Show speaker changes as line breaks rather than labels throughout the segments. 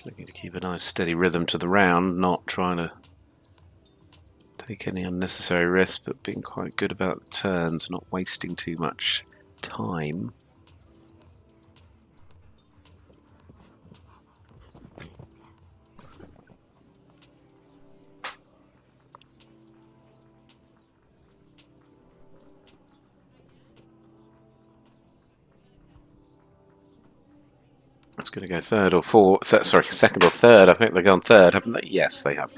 Looking to keep a nice steady rhythm to the round, not trying to take any unnecessary risks, but being quite good about the turns, not wasting too much time. It's going to go third or fourth. Sorry, second or third. I think they've gone third, haven't they? Yes, they have.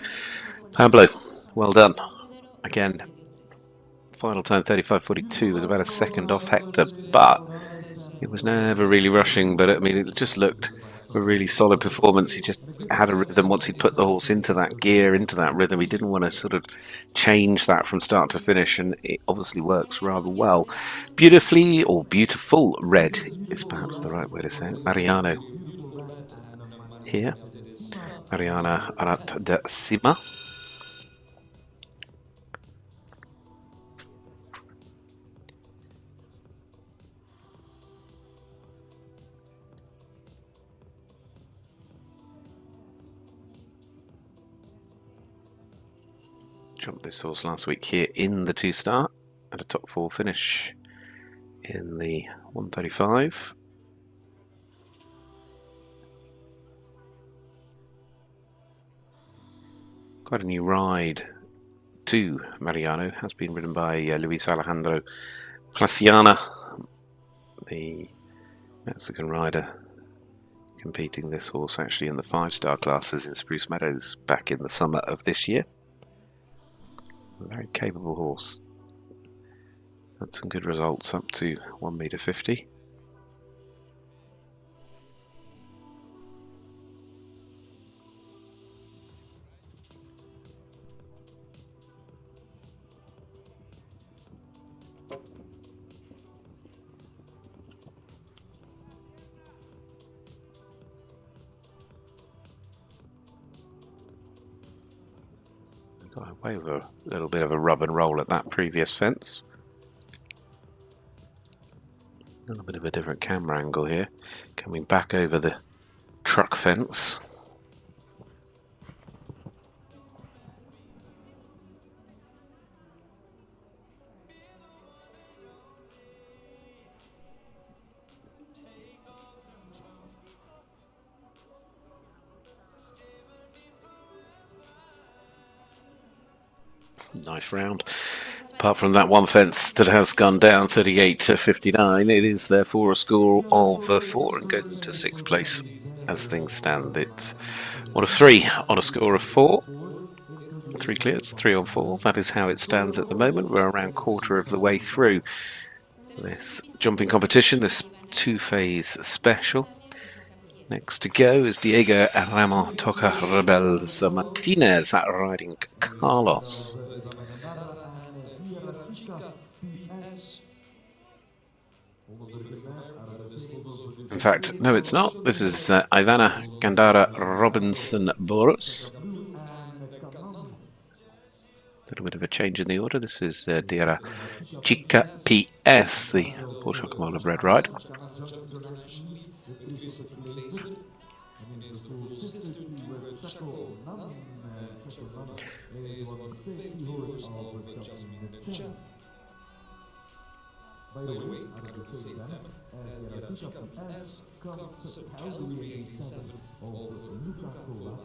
Pablo, well done. Again, final time 35.42 was about a second off Hector, but it was never really rushing. But I mean, it just looked a really solid performance. He just had a rhythm once he put the horse into that gear, into that rhythm. He didn't want to sort of change that from start to finish, and it obviously works rather well. Beautifully, or beautiful red is perhaps the right way to say it. Mariano here. Mariana Arat de Sima. Jumped this horse last week here in the 2-star at a top 4 finish in the 135. Quite a new ride to Mariano. Has been ridden by Luis Alejandro Placiana, the Mexican rider, competing this horse actually in the 5-star classes in Spruce Meadows back in the summer of this year. A very capable horse. Had some good results up to 1.50 m. Got away with a little bit of a rub and roll at that previous fence. A little bit of a different camera angle here, coming back over the truck fence. Nice round. Apart from that one fence that has gone down 38 to 59, it is therefore a score of 4 and goes into 6th place as things stand. It's 1 of 3 on a score of 4. 3 clears, 3 on 4. That is how it stands at the moment. We're around quarter of the way through this jumping competition, this 2-phase special. Next to go is Diego Ramon Toca Rebels Martinez riding Carlos. In fact, no, it's not. This is Ivana Gandara Robinson Boros. A little bit of a change in the order. This is Dira Chica PS, the Porsche Kamala Red Ride.
By the way, I have to say that the PS comes Calgary 87 of Newcastle.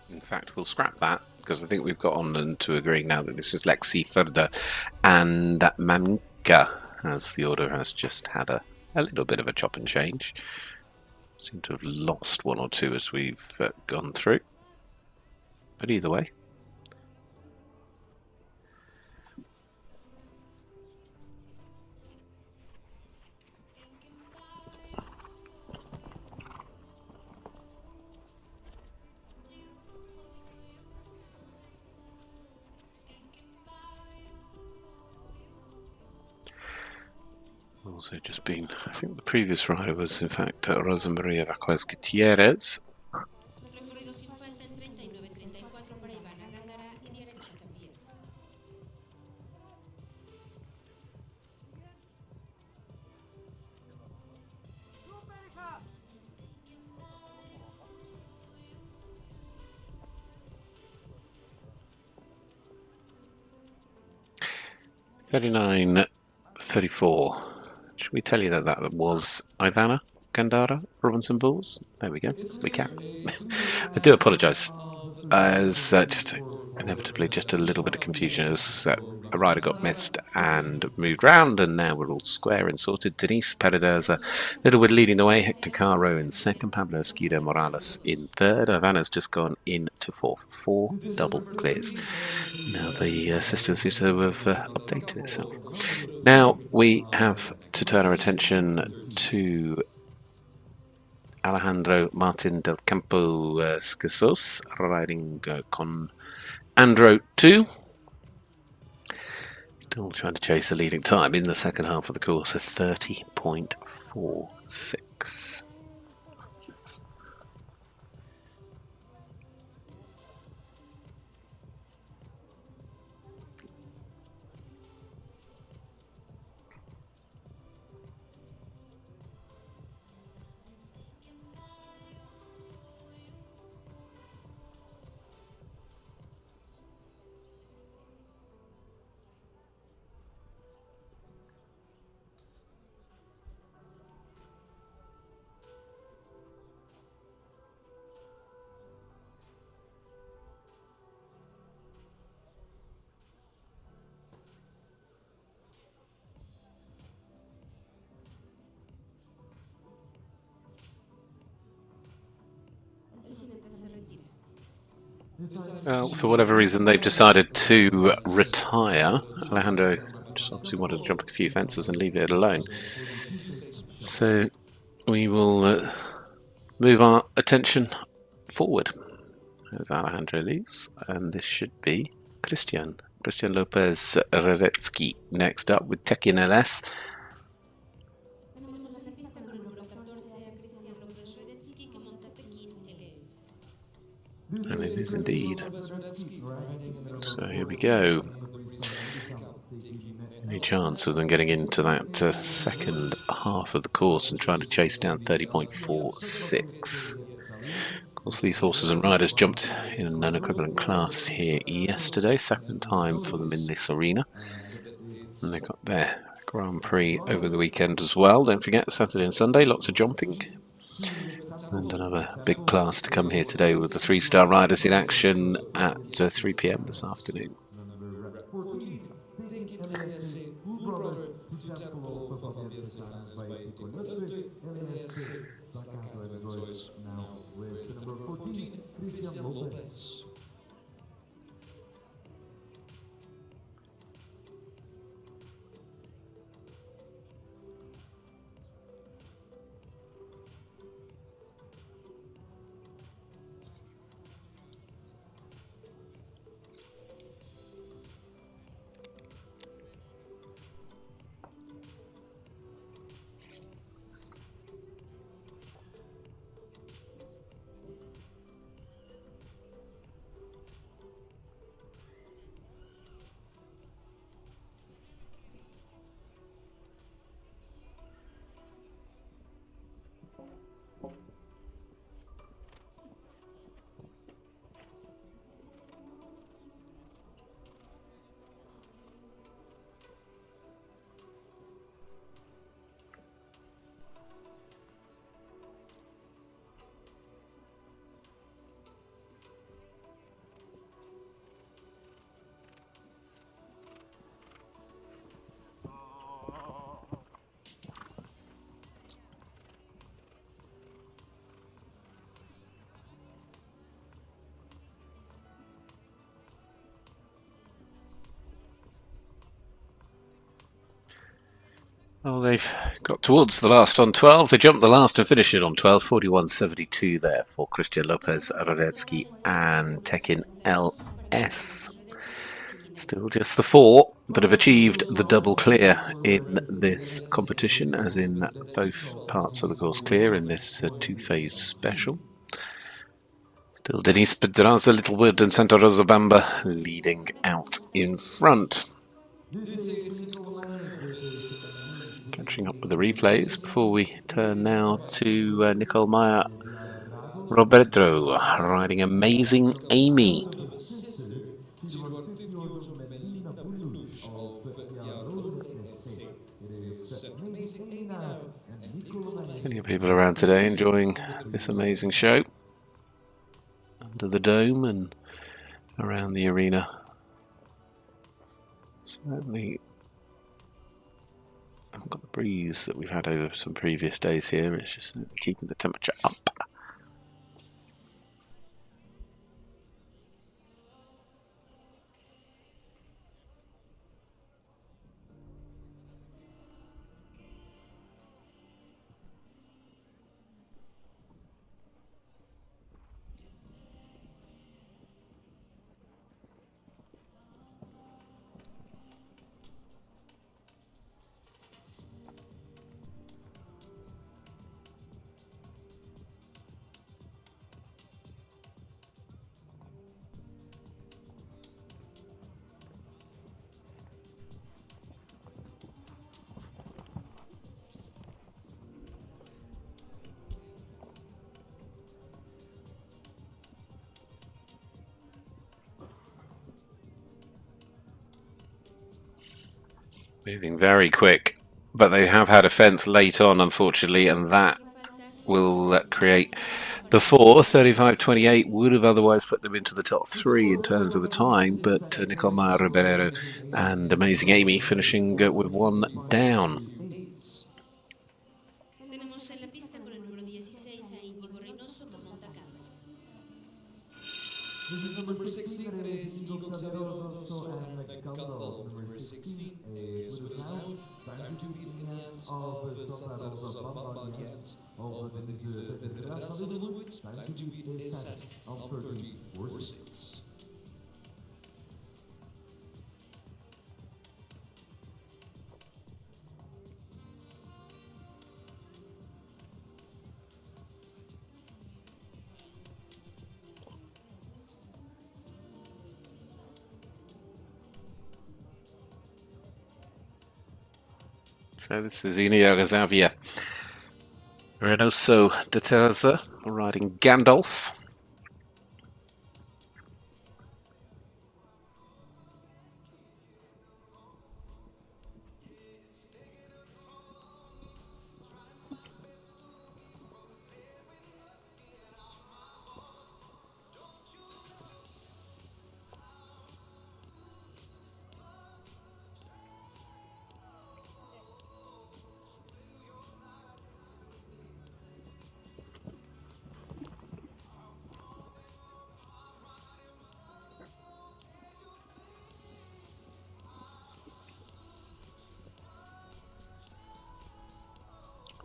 In fact, we'll scrap that because I think we've got on to agreeing now that this is Lexi Ferda and Mamka, as the order has just had a little bit of a chop and change. Seem to have lost 1 or 2 as we've gone through. But either way. Also just been, I think the previous rider was in fact Rosa Maria Vázquez Gutierrez. 39.34. Should we tell you that that was Ivana Gandara Robinson Bulls? There we go. We can. I do apologise. As just inevitably just a little bit of confusion as a rider got missed and moved round, and now we're all square and sorted. Denise Paredes Littlewood leading the way, Hector Caro in second, Pablo Esquido Morales in third. Ivana's just gone into fourth. 4 double clears. Now the system seems to have updated itself. Now we have to turn our attention to Alejandro Martin del Campo Scasos riding con Andro 2. Still trying to chase the leading time in the second half of the course, a 30.46. For whatever reason, they've decided to retire. Alejandro just obviously wanted to jump a few fences and leave it alone. So we will move our attention forward as Alejandro leaves, and this should be Christian Lopez Reretsky next up with Tekin LS. And it is indeed. So here we go. Any chance of them getting into that second half of the course and trying to chase down 30.46? Of course, these horses and riders jumped in an equivalent class here yesterday, second time for them in this arena. And they got their Grand Prix over the weekend as well. Don't forget, Saturday and Sunday, lots of jumping. And another big class to come here today with the 3-star riders in action at 3 p.m. this afternoon. Well, they've got towards the last on 12. They jumped the last and finished it on 12. 41.72 there for Christian Lopez Reretsky and Tekin LS. Still just the 4 that have achieved the double clear in this competition, as in both parts of the course clear in this two-phase special. Still Denise Pedraza, Littlewood and Santa Rosa Bamba leading out in front. Catching up with the replays before we turn now to Nicole Meyer Roberto riding Amazing Amy.
It is amazing Amy now and Nicola.
Plenty of people around today enjoying this amazing show under the dome and around the arena. Certainly I haven't got the breeze that we've had over some previous days here. It's just keeping the temperature up. Moving very quick, but they have had a fence late on, unfortunately, and that will create the 35-28 would have otherwise put them into the top three in terms of the time, but Nicole Mayer Ribeiro and Amazing Amy finishing with one down.
This is number 16, that is Inigo Xavier Alonso and Gandalf. Number 16 is with us now. Time to beat in the hands of Santa Rosa Bamba, in the hands of Denise Pedraza Littlewoods. Time to beat is set on 30-46.
So this is Inigo Xavier Reynoso de Terza riding Gandalf.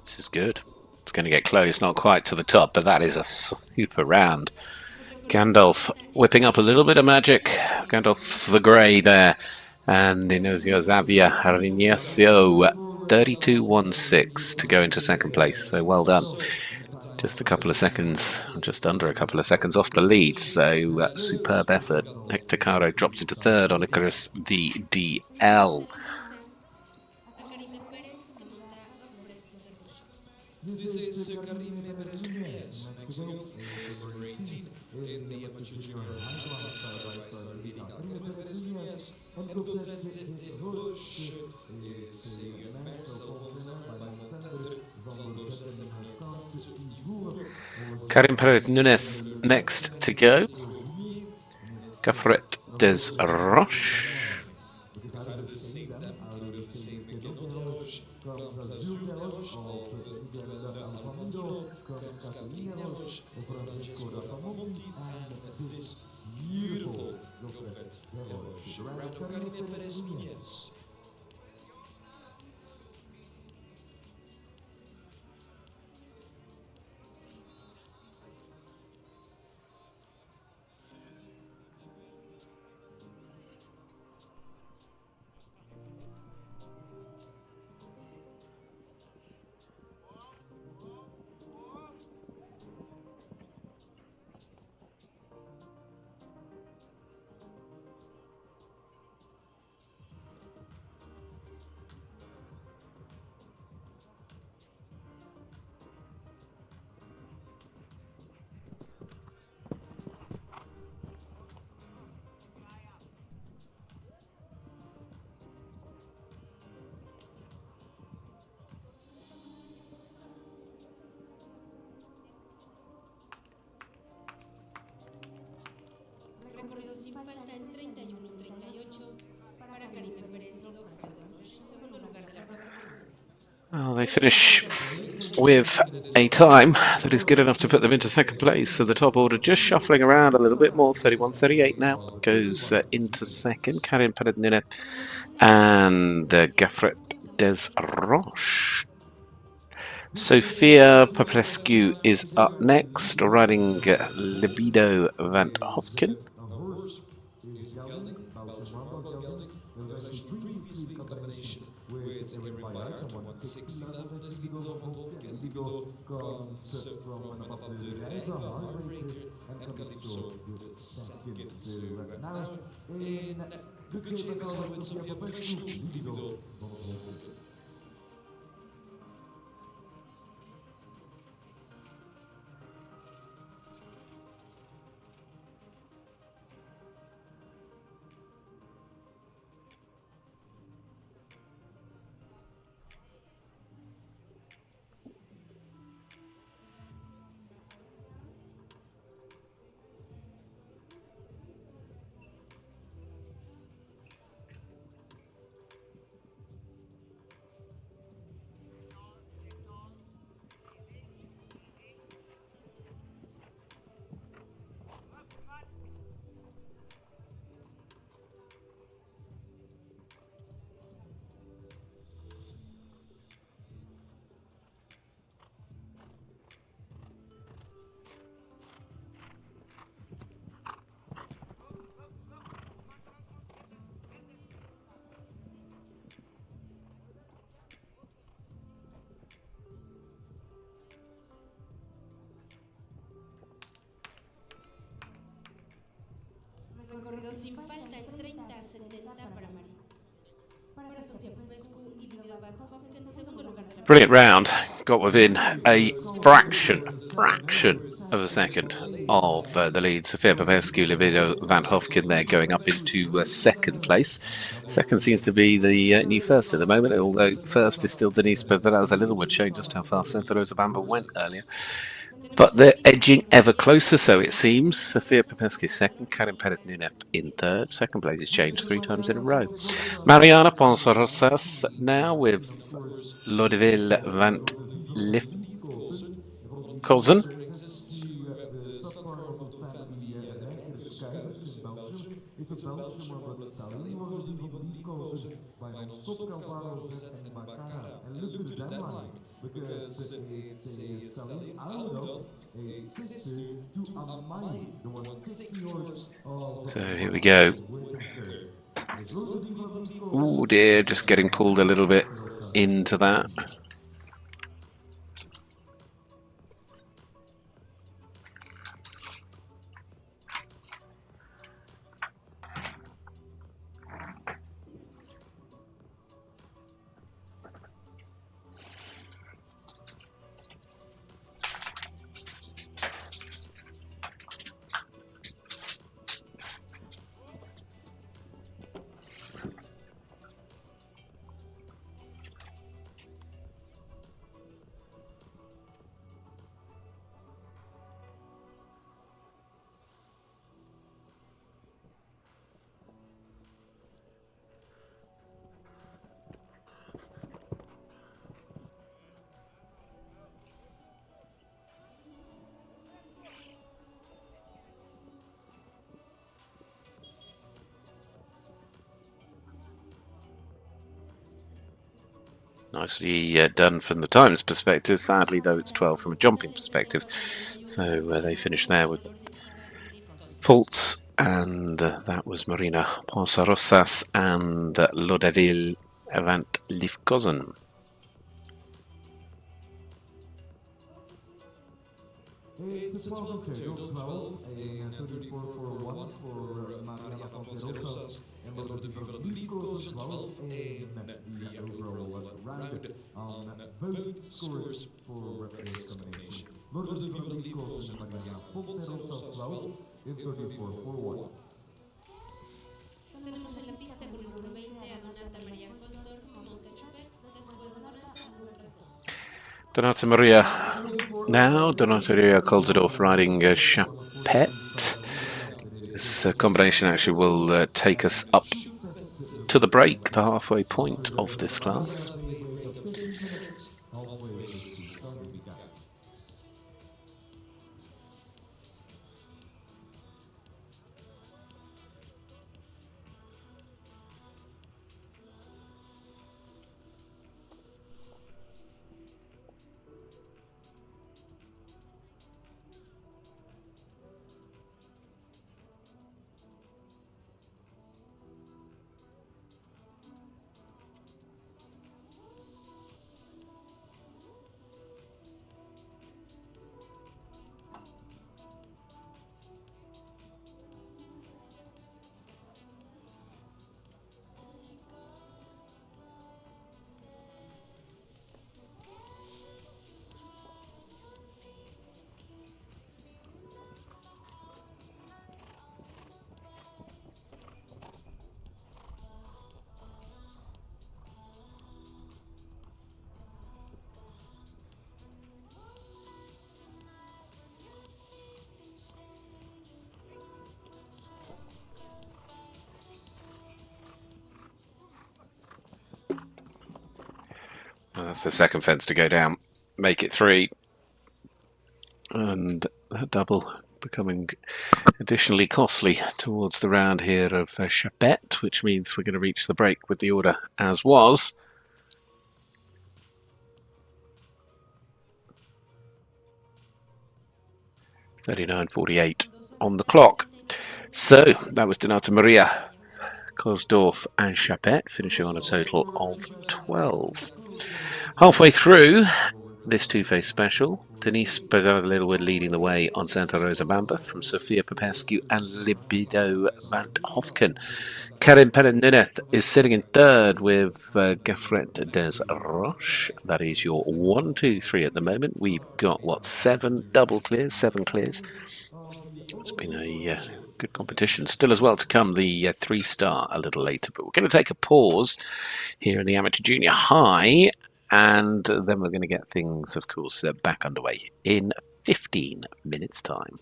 This is good. It's going to get close, not quite to the top, but that is a super round. Gandalf whipping up a little bit of magic. Gandalf the Grey there. And Inigo Xavier Reynoso 32-16 to go into second place. So well done. Just a couple of seconds, just under a couple of seconds off the lead. So superb effort. Hector Caro drops into third on Icarus VDL.
This is Karim Perez Nunez. Next to go is number 18 in the amateur junior high class side-by-side MEDICA. Karim Perez Nunez and Coplet de Roche is a Marcel Bonzen by Montander van der Zetten Kant Ivoer.
Karim Perez Nunez next to go. Gafret des Roches.
Out of the same dam, out of the same Roche, comes Azul Roche of Miguel Alvamiro, comes Catalina Roche of Francesco Rapamonti, and this beautiful Gofret de Roche. The round of Karim Perez Nunez.
Recorrido sin falta en 31-38 para Karime Pérez y Gaufret de Roche. Segundo lugar de la prueba hasta el momento.
Well, they finish with a time that is good enough to put them into second place. So the top order just shuffling around a little bit more. 31-38 now goes into second. Karin Perednine and Gaffret Des Roches. Sophia Popescu is up next, riding Libido van Hofken.
Is gelding, Belgian Marble gelding. It was actually previously in combination with Erin Bayard on 160 level. This Libido van Hofken. Libido comes from above the Rijva Heartbreaker and Calypso the second. So right now in good shape as well with Sophia Popescu, Libido van Hofken.
Recorrido sin falta en 30-70 para María. Para Sofía Popescu y Libido van Hofken, segundo lugar de la
Brilliant round. Got within a fraction of a second of the lead. Sophia Popescu, Libido van Hofken there going up into second place. Second seems to be the new first at the moment, although first is still Denise Perveraz. A little would show just how fast Santa Rosa Bamba went earlier. But they're edging ever closer, so it seems. Sophia Popescu second, Karin Perednine in third. Second place has changed 3 times in a row. Mariana Ponsorosas now with Laudeville van Lifkozen.
The subfarm of the family Rijkerskuivers in Belgium. It's a Belgian marble stallion, Laudeville van Lifkozen, by non-stop Calvados and Baccara. And look to the deadline, because it's a stallion out of a sister to Amai, the 160 horse of...
So here we go. Oh dear, just getting pulled a little bit into that. Nicely done from the times perspective. Sadly, though, it's 12 from a jumping perspective. So they finished there with faults, and that was Marina Ponsorosas and Laudeville van Lifkozen.
It's a 12 total, 12 and 34 for 1 for Maria Ponsorosas and Laudeville van Lifkozen, 12 in the overall round on both scores for this combination. Laudeville van Lifkozen and Maria Ponsorosas, 12 and 34 for 1.
Tenemos en la pista con el número 20 a Donata María Condor, Montechupet, después de Donata un buen receso.
Donata Maria now. Donata Maria Koldorf riding Chapet. this combination actually will take us up to the break, the halfway point of this class. That's the second fence to go down. Make it 3. And a double becoming additionally costly towards the round here of Chapette, which means we're going to reach the break with the order as was. $39.48 on the clock. So that was Donata Maria, Kosdorf and Chapette, finishing on a total of 12. Halfway through this two-face special, Denise Bernard-Littlewood leading the way on Santa Rosa Bamba from Sofia Popescu and Libido van Hofken. Karin Perrin-Nunez is sitting in third with Gaffret des Roches. That is your 1, 2, 3 at the moment. We've got, what, 7 double clears, 7 clears. It's been a good competition. Still as well to come, the 3-star a little later. But we're going to take a pause here in the Amateur Junior High. And then we're going to get things, of course, back underway in 15 minutes' time.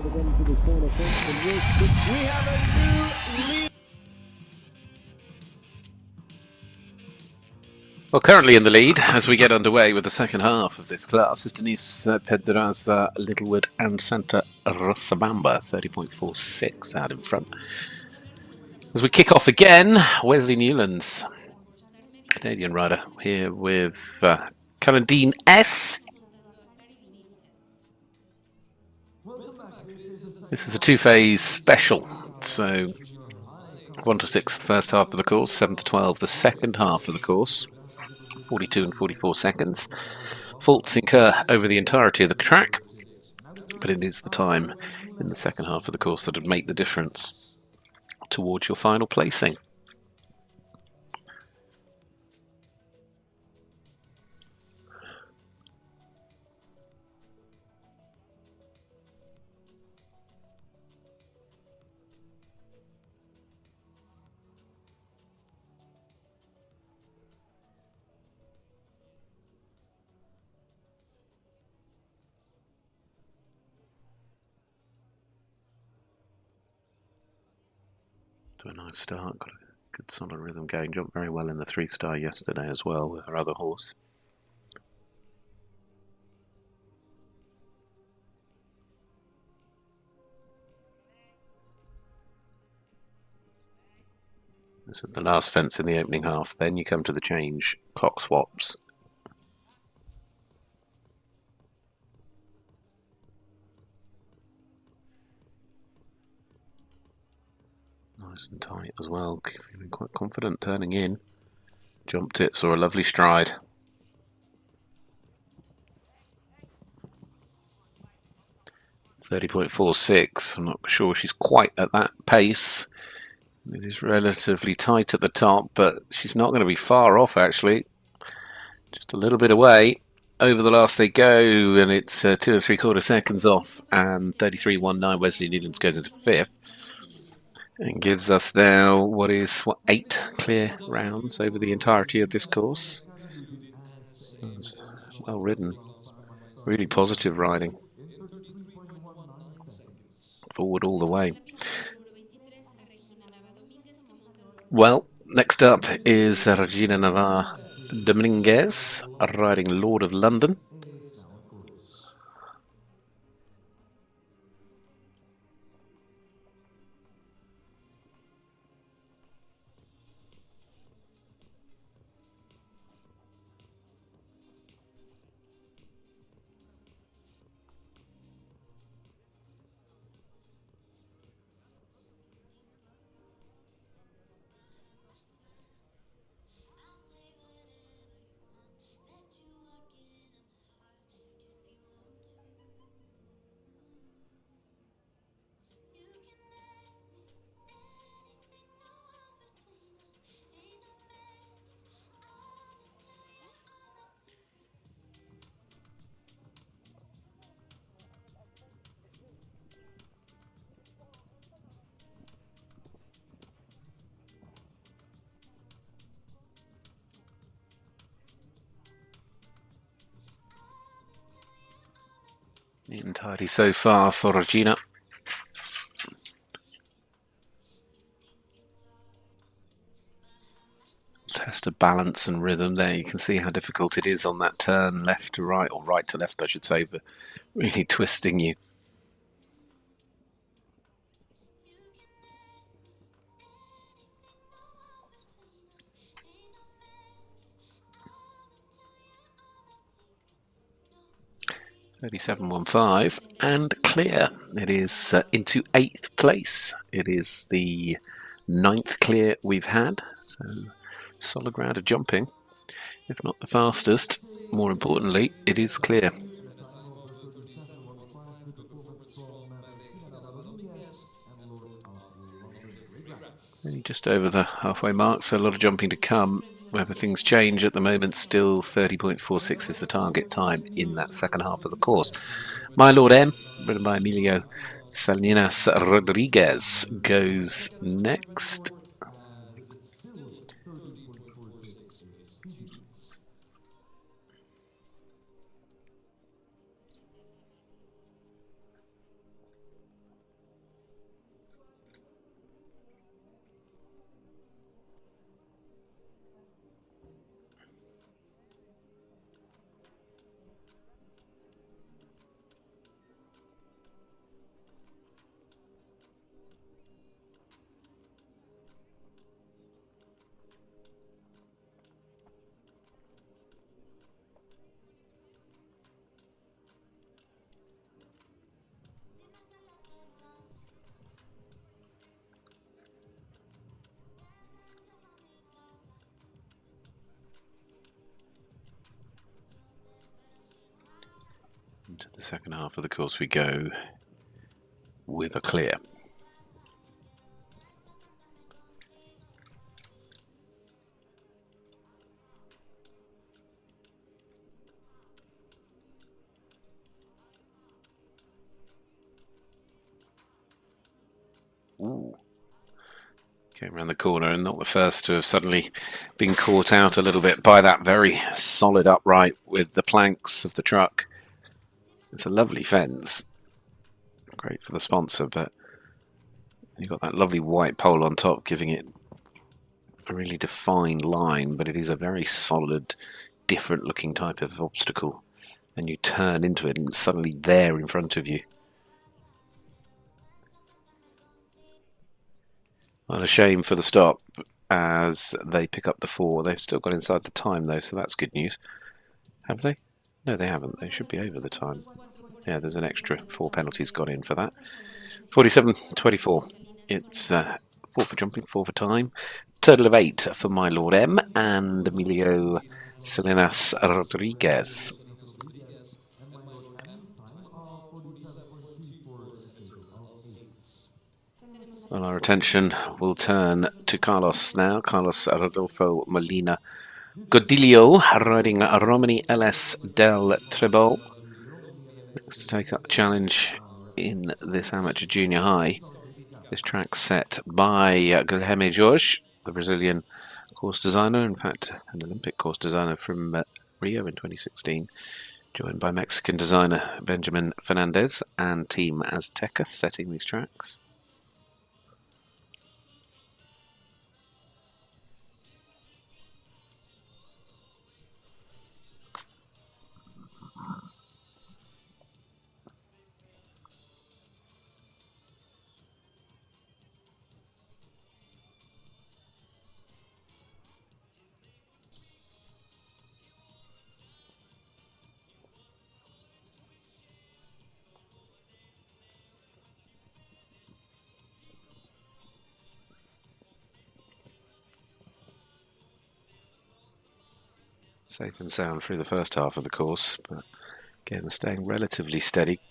We have a new leader.
Well, currently in the lead as we get underway with the second half of this class is Denise Pedraza, Littlewood and Santa Rosabamba, 30.46 out in front. As we kick off again, Wesley Newlands, Canadian rider, here with Caradine S. This is a two-phase special, so 1 to 6 the first half of the course, 7 to 12 the second half of the course, 42 and 44 seconds. Faults incur over the entirety of the track, but it is the time in the second half of the course that would make the difference towards your final placing. To a nice start, got a good solid rhythm going, jumped very well in the 3-star yesterday as well with her other horse. This is the last fence in the opening half, then you come to the change clock swaps. Nice and tight as well, feeling quite confident turning in. Jumped it, saw a lovely stride. .46. I'm not sure she's quite at that pace. It is relatively tight at the top, but she's not going to be far off actually. Just a little bit away. Over the last they go, and it's 2 3/4 seconds off, and 33.19. Wesley Newlands goes into 5th. And gives us now what is 8 clear rounds over the entirety of this course. It's well ridden, really positive riding. Forward all the way. Well, next up is Regina Navarre Dominguez riding Lord of London. Neat and tidy so far for Regina. Test of balance and rhythm there. You can see how difficult it is on that turn left to right, or right to left I should say, but really twisting you. .37.15 and clear. It is into 8th place. It is the 9th clear we've had, so solid round of jumping, if not the fastest. More importantly, it is clear. Just over the halfway mark, so a lot of jumping to come. Whether things change at the moment, still 30.46 is the target time in that second half of the course. My Lord M, ridden by Emilio Salinas Rodriguez, goes next. Into the second half of the course we go with a clear. Ooh. Came around the corner and not the first to have suddenly been caught out a little bit by that very solid upright with the planks of the truck. It's a lovely fence. Great for the sponsor, but you've got that lovely white pole on top giving it a really defined line, but it is a very solid, different looking type of obstacle. And you turn into it and it's suddenly there in front of you. Not a shame for the stop as they pick up the 4. They've still got inside the time though, so that's good news. Have they? No, they haven't. They should be over the time. Yeah, there's an extra 4 penalties got in for that. 47.24. It's 4 for jumping, 4 for time. Total of 8 for my Lord M and Emilio Salinas Rodriguez. Well, our attention will turn to Carlos now. Carlos Rodolfo Molina Godilio riding Romani LS del Trebol. Looks to take up the challenge in this amateur junior high. This track set by Guilherme Jorge, the Brazilian course designer, in fact an Olympic course designer from Rio in 2016, joined by Mexican designer Benjamin Fernandez and Team Azteca setting these tracks. Safe and sound through the first half of the course, but again staying relatively steady.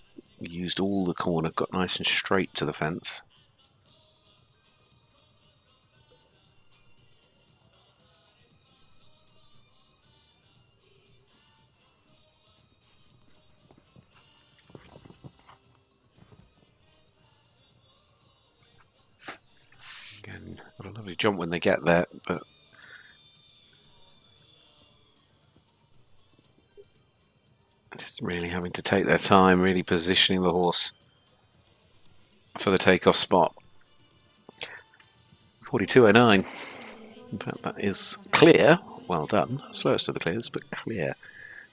We used all the corner, got nice and straight to the fence. Again, what a lovely jump when they get there, but just really having to take their time, really positioning the horse for the takeoff spot. 42.09. In fact, that is clear. Well done. Slowest of the clears, but clear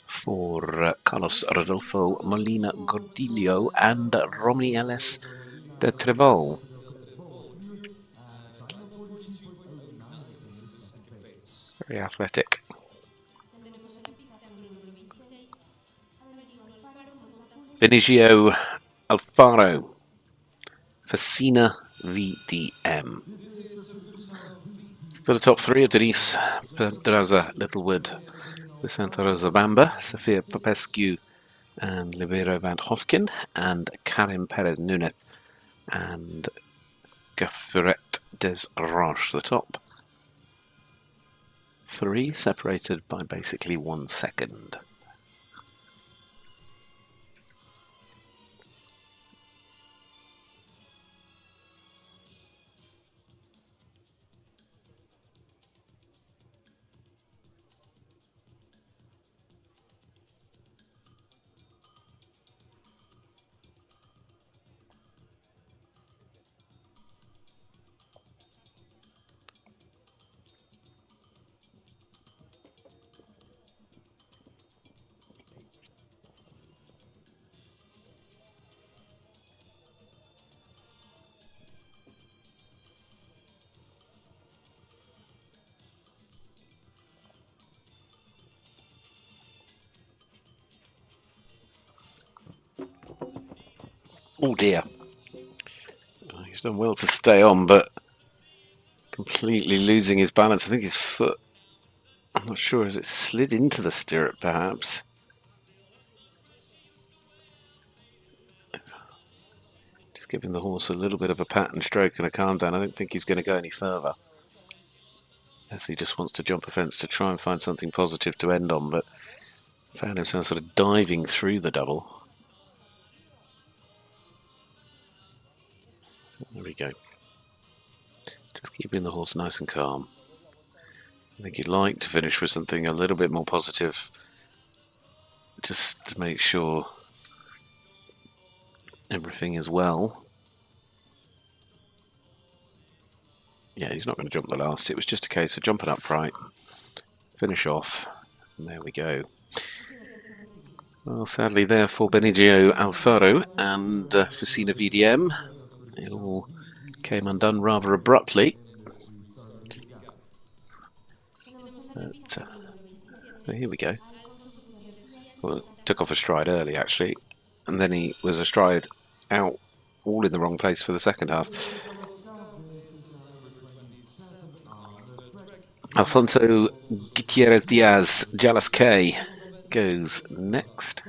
for Carlos Rodolfo Molina Godilio and Romani LS de Trebol. Very athletic. Benicio Alfaro, Facina VDM. Still the top 3 of Denise Pedraza Littlewood, Vicente Rosabamba, Sofia Popescu and Libero van Hofken, and Karim Perez Nunez and Gafferet des Roches, the top 3, separated by basically 1 second. Oh dear. He's done well to stay on, but completely losing his balance. I think his foot, I'm not sure, has it slid into the stirrup perhaps? Just giving the horse a little bit of a pat and stroke and a calm down. I don't think he's going to go any further. As he just wants to jump a fence to try and find something positive to end on, but found himself sort of diving through the double. There we go. Just keeping the horse nice and calm. I think he'd like to finish with something a little bit more positive, just to make sure everything is well. Yeah, he's not going to jump the last. It was just a case of jumping upright, finish off, and there we go. Well, sadly there for Benigio Alfaro and Facina VDM, it all came undone rather abruptly. But, here we go. Well, it took off a stride early actually, and then he was a stride out, all in the wrong place for the second half. Alfonso Gutierrez Diaz, Jalas K, goes next.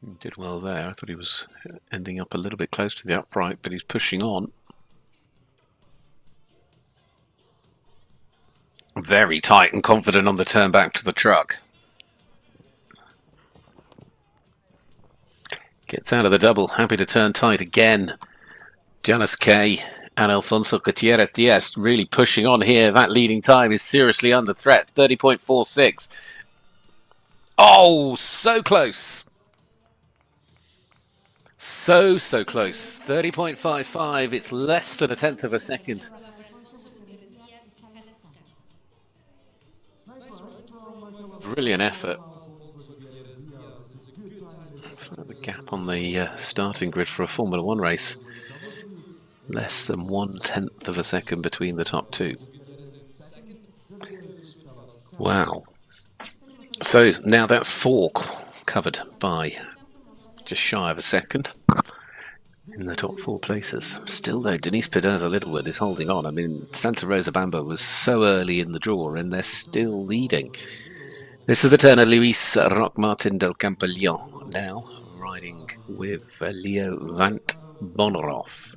He did well there. I thought he was ending up a little bit close to the upright, but he's pushing on. Very tight and confident on the turn back to the truck. Gets out of the double, happy to turn tight again. Jalas K and Alfonso Gutierrez Diaz really pushing on here. That leading time is seriously under threat. 30.46. Oh, so close. So close. 30.55. It's less than a tenth of a second. Brilliant effort. So the gap on the starting grid for a Formula One race. Less than 1/10 of a second between the top two. Wow. So now that's 4 covered by just shy of a second in the top 4 places. Still though, Denise Pedrosa Littlewood is holding on. I mean, Santa Rosa Bamba was so early in the draw and they're still leading. This is the turn of Luis Roque Martin del Campillon now, riding with Leo Vant Bonneroff.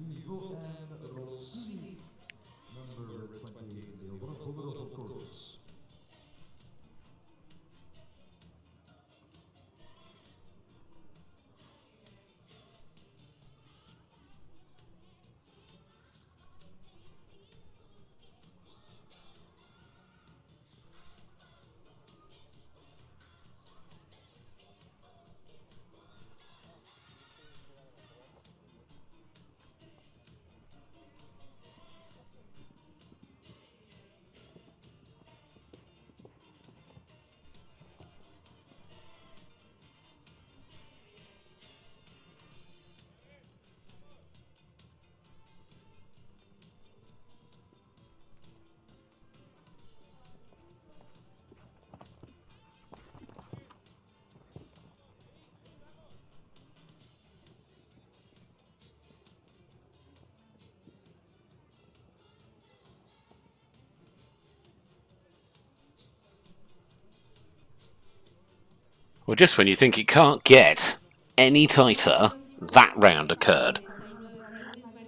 Well, just when you think it can't get any tighter, that round occurred.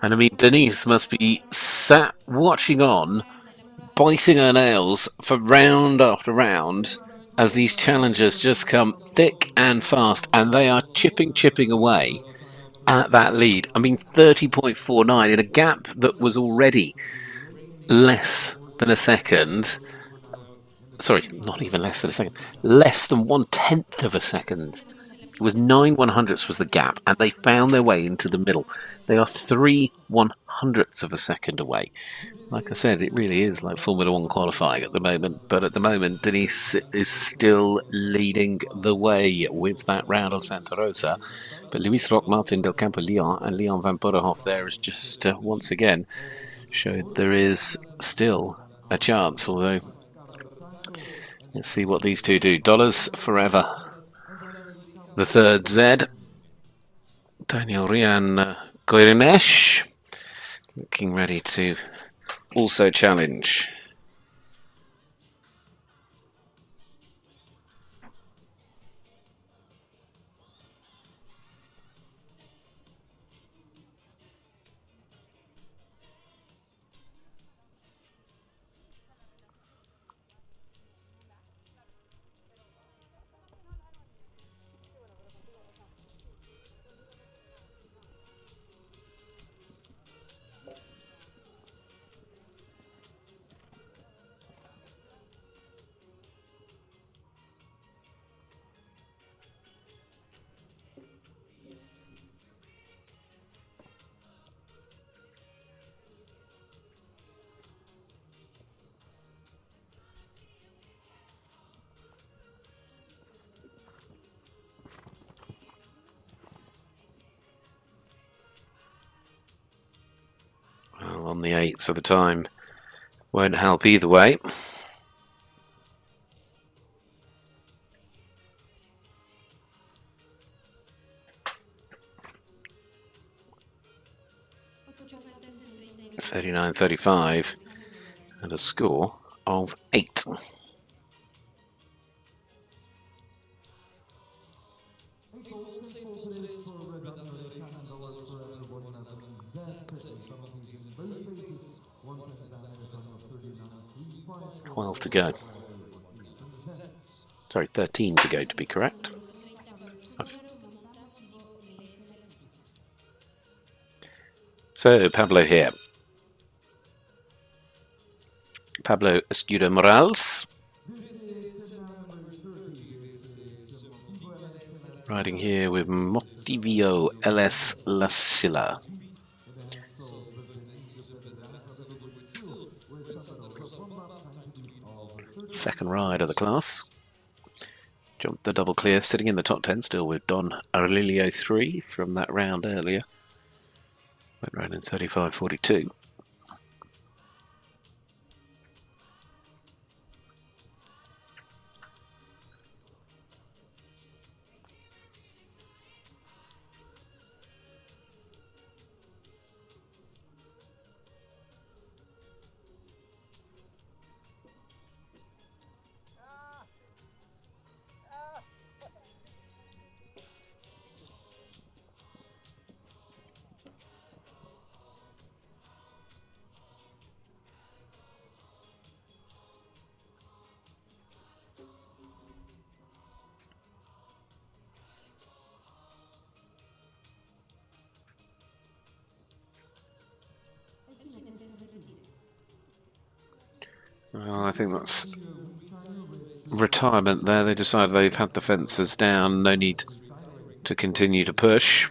And I mean, Denise must be sat watching on, biting her nails for round after round as these challengers just come thick and fast, and they are chipping away at that lead. I mean, 30.49 in a gap that was already less than a second. Sorry, not even less than a second. Less than 1/10 of a second. It was 9/100ths was the gap, and they found their way into the middle. They are 3/100ths of a second away. Like I said, it really is like Formula One qualifying at the moment. But at the moment, Denise is still leading the way with that round on Santa Rosa. But Luis Roque, Martin Del Campo, Leon, and Leon Van Burderhoff there is just once again showed there is still a chance. Although, let's see what these two do. Dollars forever. The third Z. Daniel Rian Goirinesh looking ready to also challenge. Well, on the 8, so the time won't help either way. $39.35 and a score of 8. $12 to go. Sorry, 13 to go to be correct. So Pablo here. Pablo Escudo Morales. Riding here with Motivio LS La Silla. Second ride of the class. Jumped the double clear, sitting in the top 10 still with Don Aurelio 3 from that round earlier. Went round in 35.42. Well, I think that's retirement there. They decided they've had the fences down, no need to continue to push.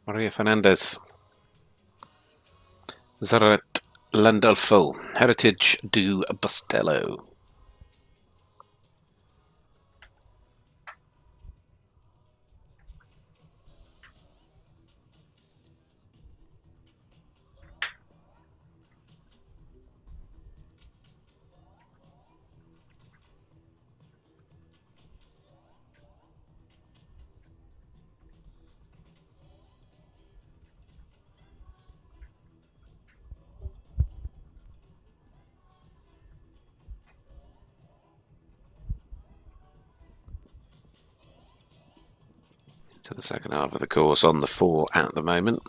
Maria Fernandez, Zaret Landolfo, Heritage do Bastello. to the second half of the course on the 4 at the moment.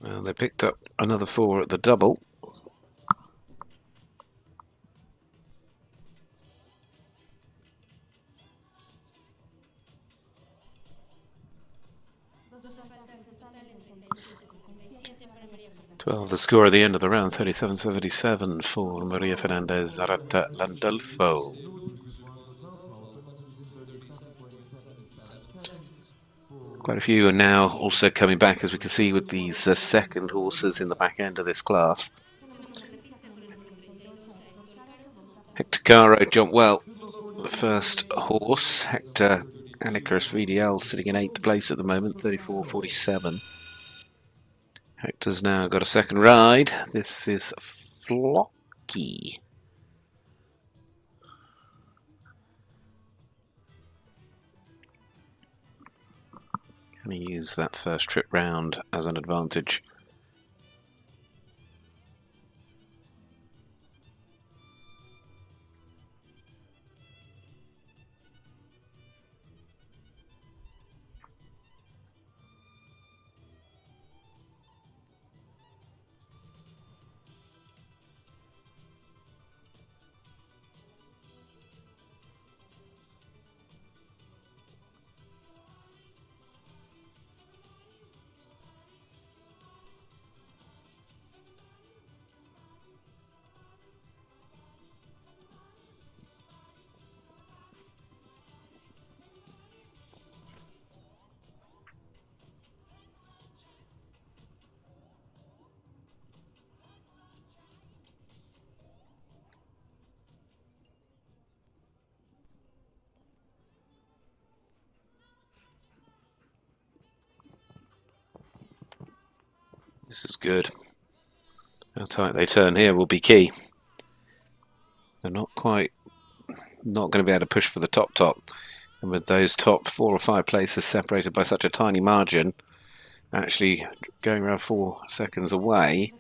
Well, they picked up another 4 at the double.
Faltas en total en 37-77 para María Fernanda.
12 the score at the end of the round, 37-77 for Maria Fernandez Zarata Landolfo. Quite a few are now also coming back, as we can see with these second horses in the back end of this class. Hector Caro jumped well. The first horse, Hector Anicus VDL, sitting in 8th place at the moment, 34.47. Hector's now got a second ride. This is Flocky. Can he use that first trip round as an advantage? This is good. How tight they turn here will be key. They're not going to be able to push for the top. And with those top 4 or 5 places separated by such a tiny margin, actually going around 4 seconds away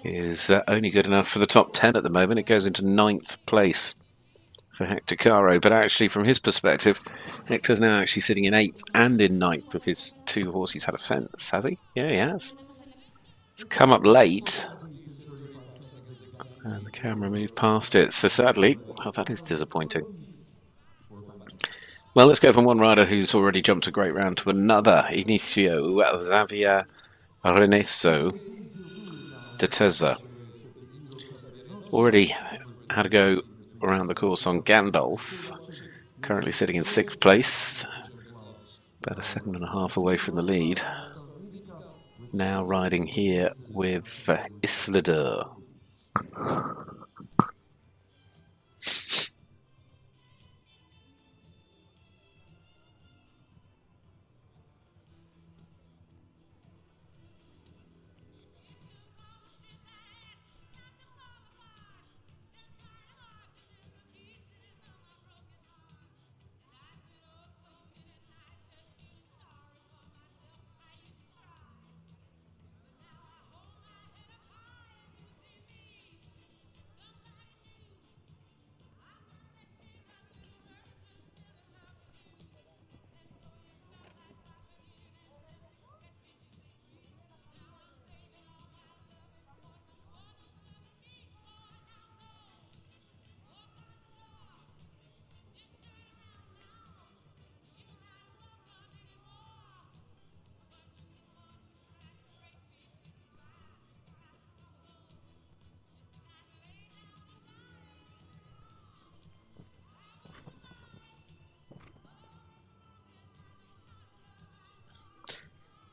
is only good enough for the top 10 at the moment. It goes into 9th place for Hector Caro, but actually from his perspective, Hector's now actually sitting in 8th and in 9th of his 2 horses. He's had a fence, has he? Yeah, he has. It's come up late, and the camera moved past it, so sadly, that is disappointing. Well, let's go from one rider who's already jumped a great round to another. Inicio Xavier Reneso de Teza. Already had a go around the course on Gandalf, currently sitting in 6th place, about a second and a half away from the lead. Now riding here with Islador.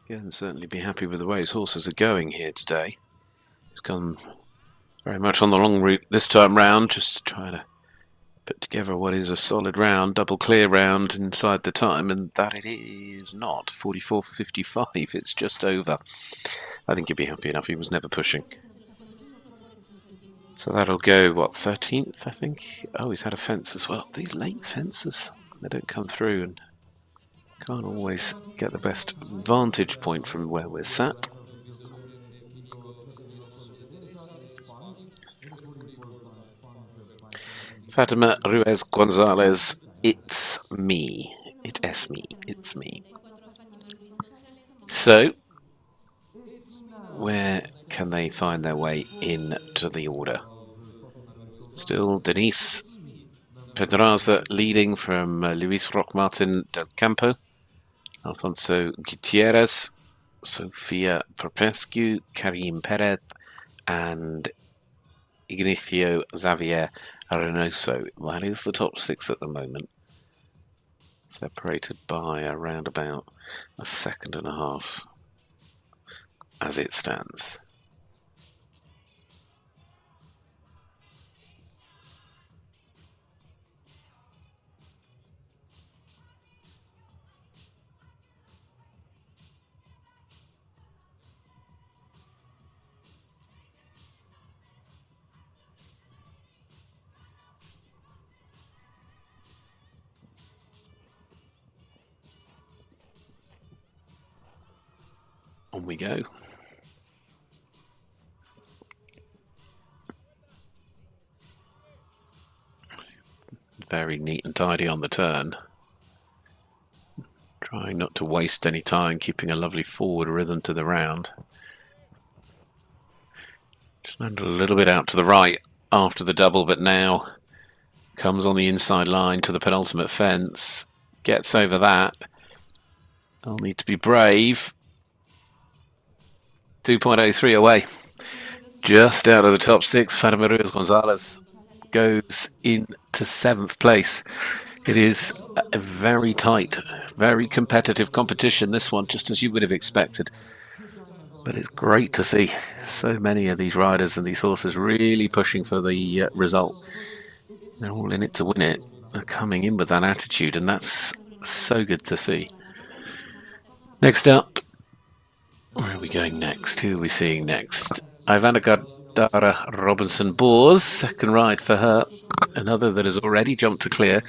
Can certainly be happy with the way his horses are going here today. He's gone very much on the long route this time round, just trying to put together what is a solid round, double clear round inside the time, and that it is not. 44.55, it's just over. I think he'd be happy enough. He was never pushing. So that'll go, what, 13th, I think? Oh, he's had a fence as well. These late fences, they don't come through and can't always get the best vantage point from where we're sat. Fatima Ruiz Gonzalez, it's me. It's me. It's me. So, where can they find their way into the order? Still Denise Pedraza leading from Luis Roque-Martin del Campo, Alfonso Gutierrez, Sofia Popescu, Karim Perez, and Ignacio Xavier Reynoso. That is the top six at the moment, separated by around about a second and a half as it stands. On we go. Very neat and tidy on the turn. Trying not to waste any time, keeping a lovely forward rhythm to the round. Just landed a little bit out to the right after the double, but now comes on the inside line to the penultimate fence. Gets over that. I'll need to be brave. 2.03 away. Just out of the top six, Fatima Ruiz Gonzalez goes into seventh place. It is a very tight, very competitive competition, this one, just as you would have expected. But it's great to see so many of these riders and these horses really pushing for the result. They're all in it to win it. They're coming in with that attitude, and that's so good to see. Next up, where are we going next? Who are we seeing next? Ivana Gardara Robinson Boers, second ride for her. Another that has already jumped to clear.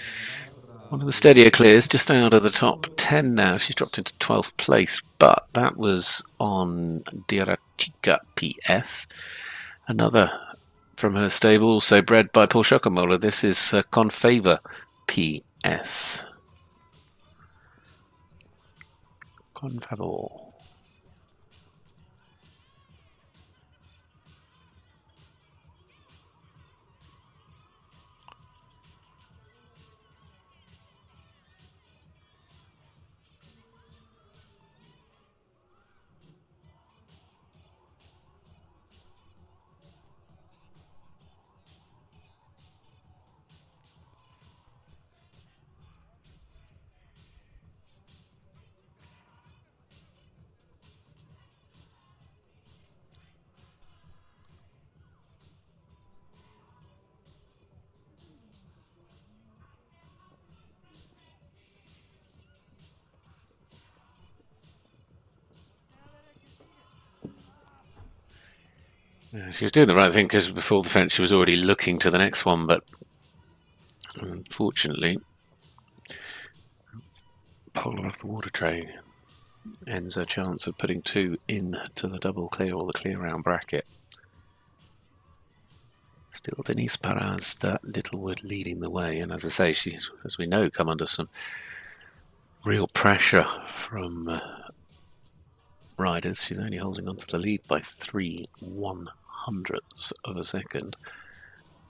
One of the steadier clears, just out of the top 10 now. She's dropped into 12th place, but that was on Dirachica PS. Another from her stable, also bred by Paul Schockenmoller. This is Confavor PS. Confavor. She was doing the right thing because before the fence she was already looking to the next one, but unfortunately, Polar off the water train ends her chance of putting two into the double clear or the clear round bracket. Still Denise Paraz, that Littlewood leading the way, and as I say, she's, as we know, come under some real pressure from riders. She's only holding on to the lead by 3/100ths of a second,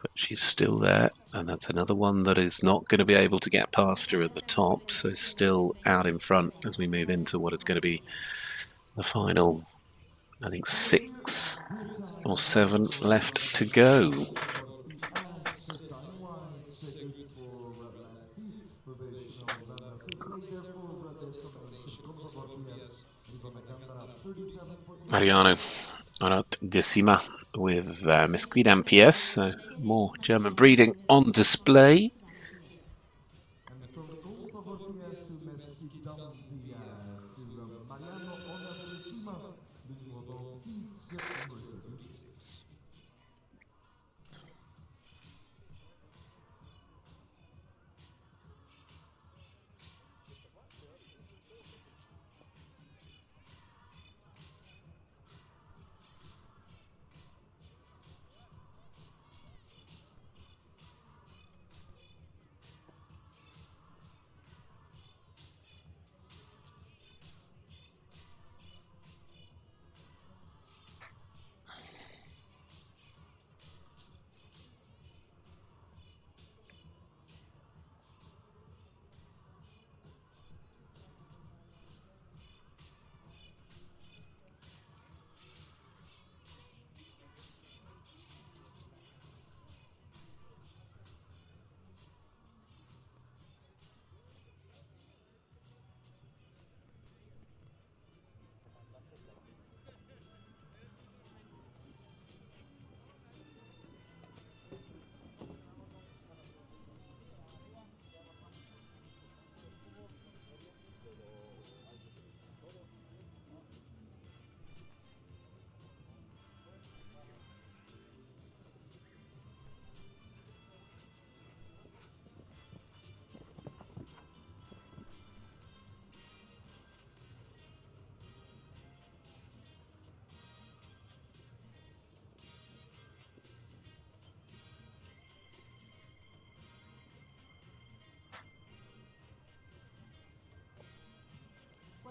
but she's still there, and that's another one that is not going to be able to get past her at the top, so still out in front as we move into what is going to be the final, I think, 6 or 7 left to go. Mariano Arat Decima with Mesquidam PS, so more German breeding on display.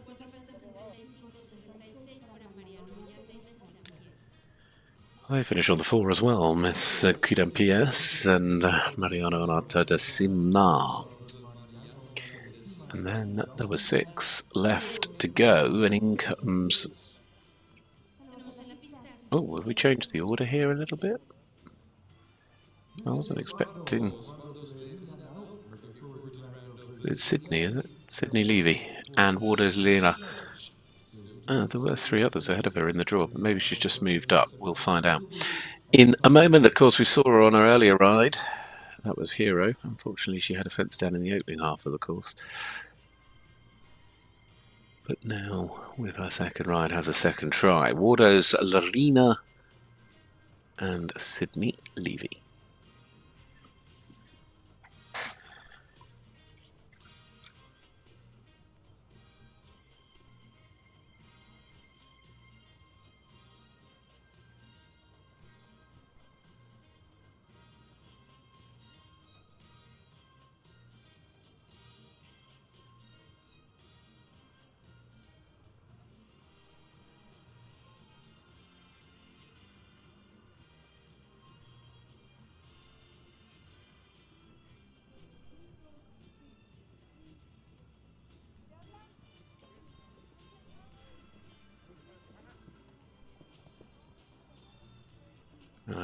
4 falta 75-76 para Mariano Muñate y Miss Quidampies.
They finish on the 4 as well, Miss Kudampies and Mariano Onata de Simna. And then there were 6 left to go, and in comes... Oh, will we change the order here a little bit? I wasn't expecting... It's Sydney, is it? Sydney Levy and Waters Lena. There were 3 others ahead of her in the draw, but maybe she's just moved up. We'll find out. In a moment, of course, we saw her on her earlier ride. That was Hero. Unfortunately, she had a fence down in the opening half of the course. But now, with her second ride, has a second try. Wardo's Larina and Sydney Levy.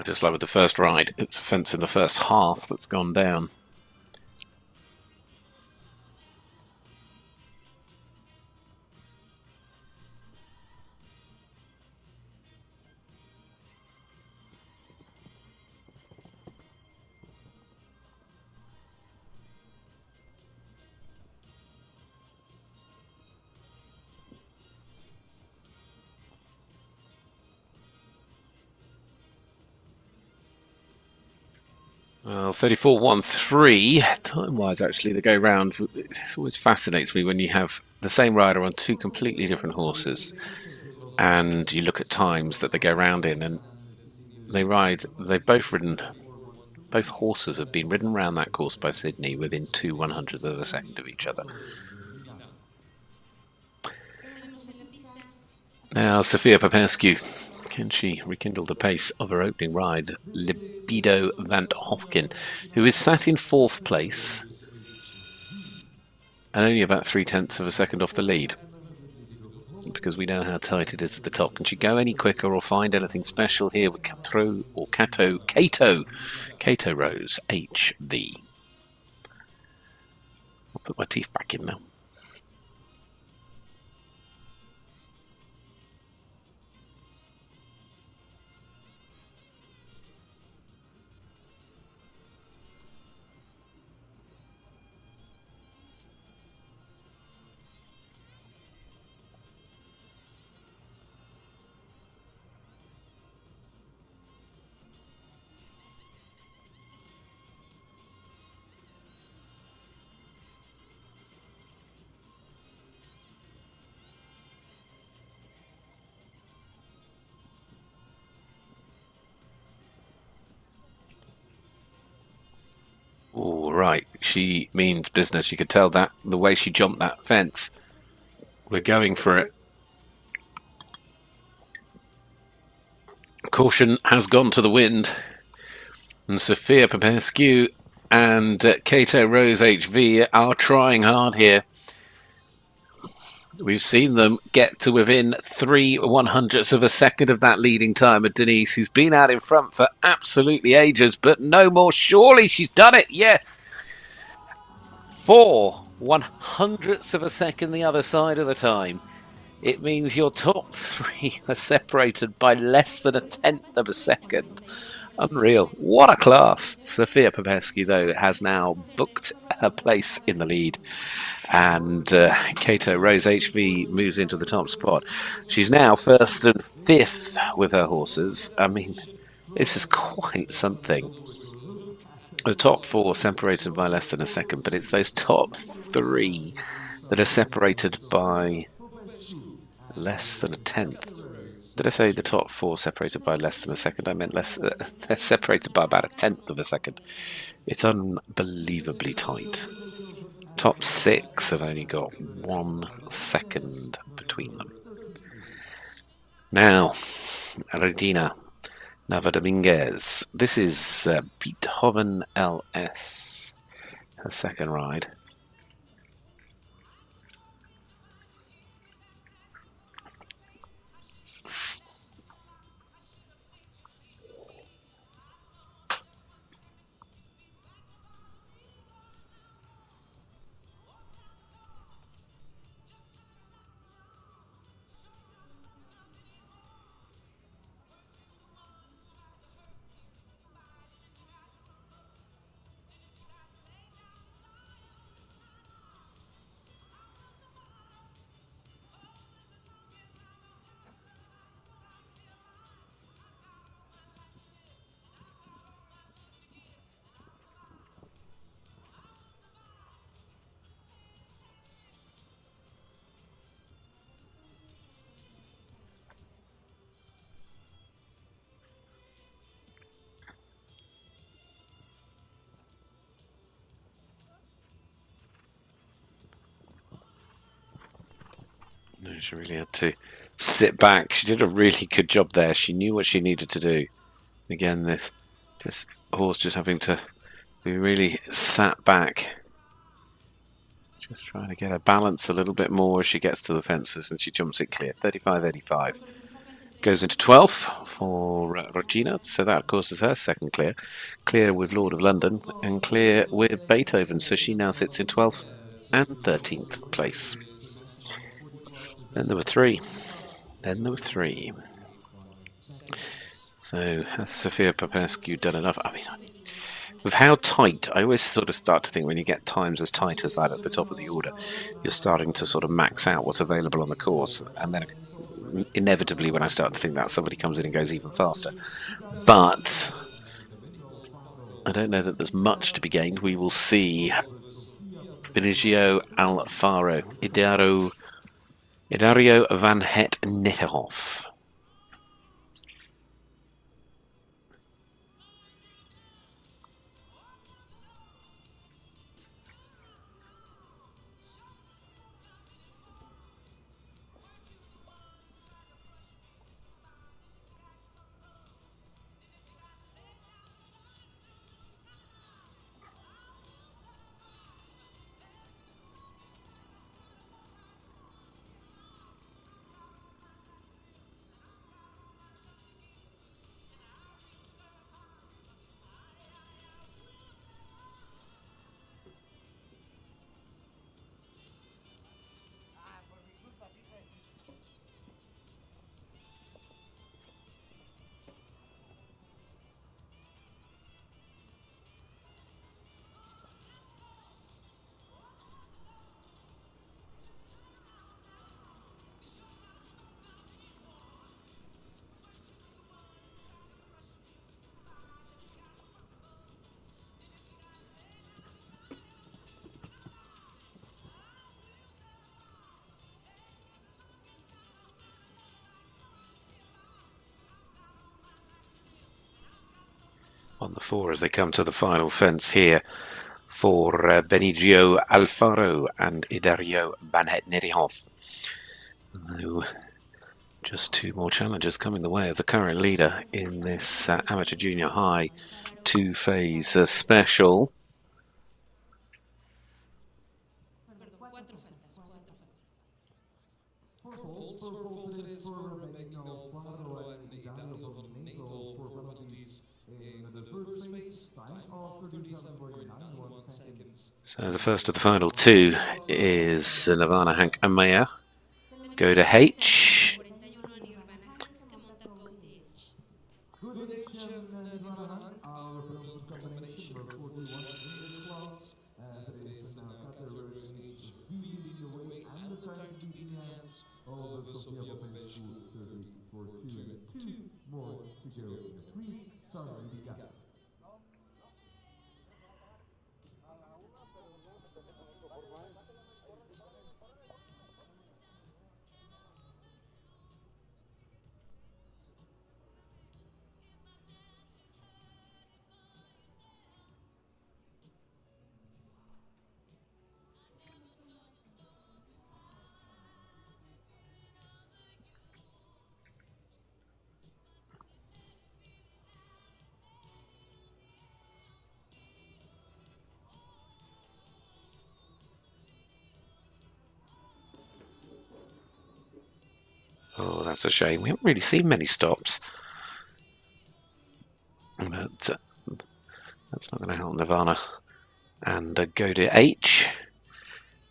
Just like with the first ride, it's a fence in the first half that's gone down. Well, 34.13, time-wise, actually, the go-round. It always fascinates me when you have the same rider on 2 completely different horses, and you look at times that they go round in, and they've both horses have been ridden around that course by Sydney within 2/100th of a second of each other. Now, Sophia Popescu. Can she rekindle the pace of her opening ride? Libido van Hofken, who is sat in 4th place and only about 3/10 of a second off the lead, because we know how tight it is at the top. Can she go any quicker or find anything special here with Cato Rose HV? I'll put my teeth back in now. All right, she means business. You could tell that the way she jumped that fence. We're going for it. Caution has gone to the wind, and Sophia Popescu and Cato Rose HV are trying hard here. We've seen them get to within 3/100ths of a second of that leading time of Denise, who's been out in front for absolutely ages, but no more. Surely she's done it. Yes. 4/100ths of a second the other side of the time. It means your top 3 are separated by less than 1/10 of a second. Unreal. What a class. Sophia Popescu, though, has now booked her place in the lead. And Cato Rose HV moves into the top spot. She's now 1st and 5th with her horses. I mean, this is quite something. The top 4 separated by less than a second, but it's those top 3 that are separated by less than 1/10. Did I say the top 4 separated by less than a second? I meant less. They're separated by about 1/10 of a second. It's unbelievably tight. top 6 have only got 1 second between them. Now, Regina Nava-Dominguez. This is Beethoven LS, her second ride. No, she really had to sit back. She did a really good job there. She knew what she needed to do. Again, this horse just having to be really sat back. Just trying to get her balance a little bit more as she gets to the fences, and she jumps it clear. 35.85. Goes into 12th for Regina, so that of course is her second clear. Clear with Lord of London and clear with Beethoven, so she now sits in 12th and 13th place. Then there were 3. So has Sophia Popescu done enough? I mean, with how tight, I always sort of start to think when you get times as tight as that at the top of the order, you're starting to sort of max out what's available on the course, and then inevitably when I start to think that, somebody comes in and goes even faster. But I don't know that there's much to be gained. We will see. Benicio Alfaro, Idario Van Het Nitterhoff. On the 4 as they come to the final fence here for Benicio Alfaro and Idario Van Het Nitterhoff. Just 2 more challenges coming the way of the current leader in this amateur junior high 2-phase special. So the first of the final 2 is Nirvana Hank and Mayer. Go to H. Oh, that's a shame. We haven't really seen many stops. But that's not going to help Nirvana. And go to H.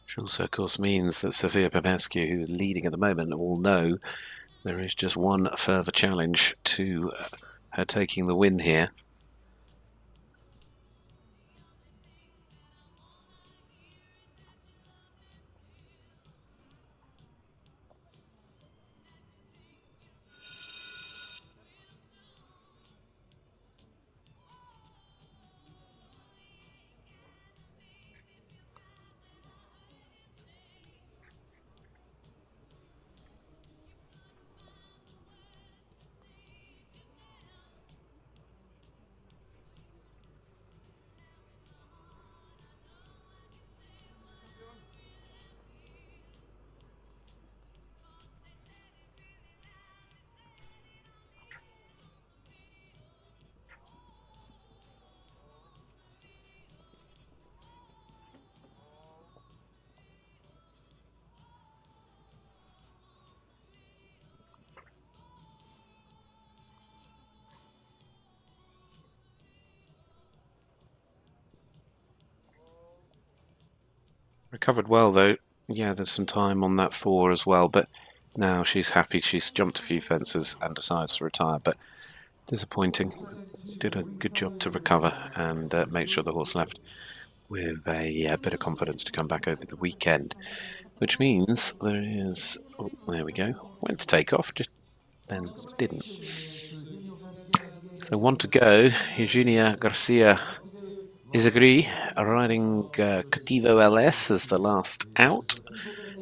Which also, of course, means that Sofia Popescu, who's leading at the moment, will know there is just one further challenge to her taking the win here. Recovered well, though. Yeah, there's some time on that 4 as well, but now she's happy. She's jumped a few fences and decides to retire, but disappointing. Did a good job to recover and make sure the horse left with a bit of confidence to come back over the weekend, which means there is... Oh, there we go. Went to take off, just then didn't. So 1 to go. Eugenia Garcia Izagri riding Cativo LS as the last out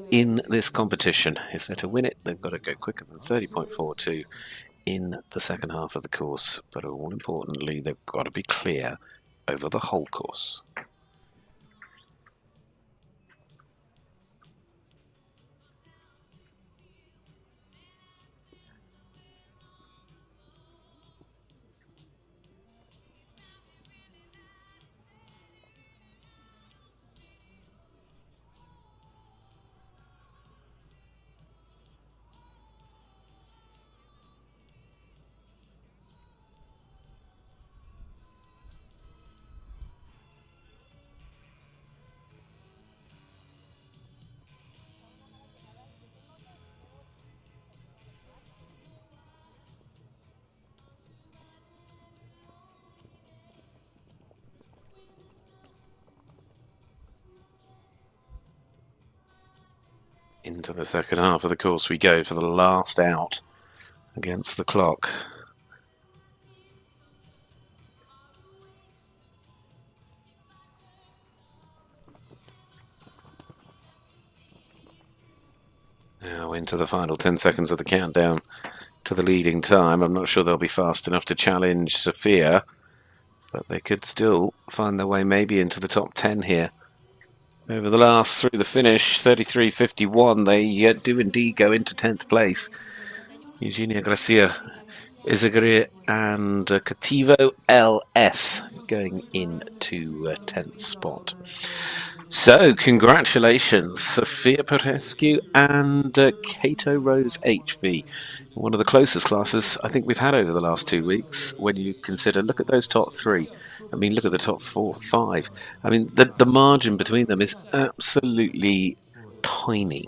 in this competition. If they're to win it, they've got to go quicker than 30.42 in the second half of the course. But all importantly, they've got to be clear over the whole course. Into the second half of the course we go for the last out against the clock. Now into the final 10 seconds of the countdown to the leading time. I'm not sure they'll be fast enough to challenge Sofia, but they could still find their way maybe into the top 10 here. Over the last through the finish, 33.51, they do indeed go into 10th place. Eugenia Garcia Izagiri and Cativo LS going into 10th spot. So, congratulations, Sofia Popescu and Cato Rose HV. One of the closest classes I think we've had over the last 2 weeks when you consider, look at those top 3. I mean, look at the top 4, 5. I mean, the margin between them is absolutely tiny.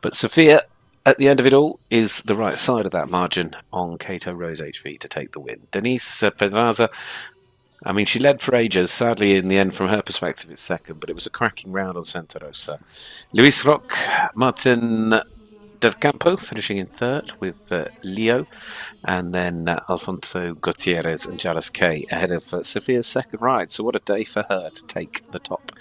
But Sofia, at the end of it all, is the right side of that margin on Cato Rose HV to take the win. Denise Pedraza, I mean, she led for ages. Sadly, in the end, from her perspective, it's second, but it was a cracking round on Santa Rosa. Luis Roque, Martin Del Campo finishing in third with Leo, and then Alfonso Gutierrez and Jalis K ahead of Sofia's second ride. So what a day for her to take the top.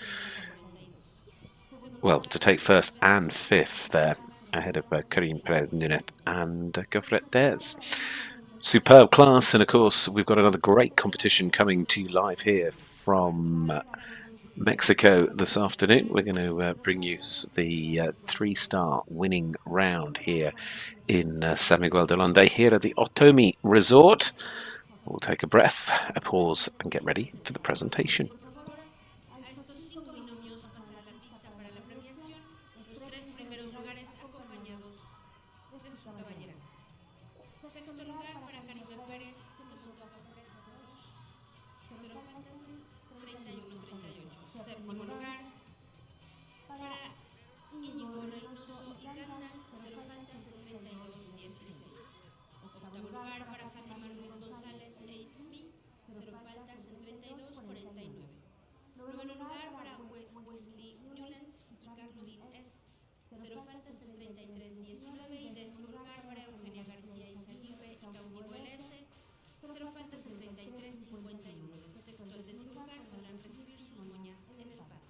Well, to take first and fifth there, ahead of Karim Perez Nunez and Goffret Dez. Superb class, and of course we've got another great competition coming to you live here from Mexico this afternoon. We're going to bring you the 3-star winning round here in San Miguel de Allende, here at the Otomi Resort. We'll take a breath, a pause, and get ready for the presentation.
A estos 5 binomios pasará la pista para la premiación, los 3 primeros lugares acompañados de su caballera. Sexto lugar para Karime Pérez, que montó a Fred Roche. 0 faltas en 31-38. Séptimo lugar para Íñigo Reynoso y Gandalf, 0 faltas en 32-16. Octavo lugar para Fátima Ruiz González e It's Me, 0 faltas en 32-49. Noveno lugar para Wesley Newlands y Carludín S, 0 faltas en 33-19. Y décimo lugar para Eugenia García Izaguirre y Cautivo LS, 0 faltas en 33-51. Del sexto al décimo lugar podrán recibir sus moñas en el patio.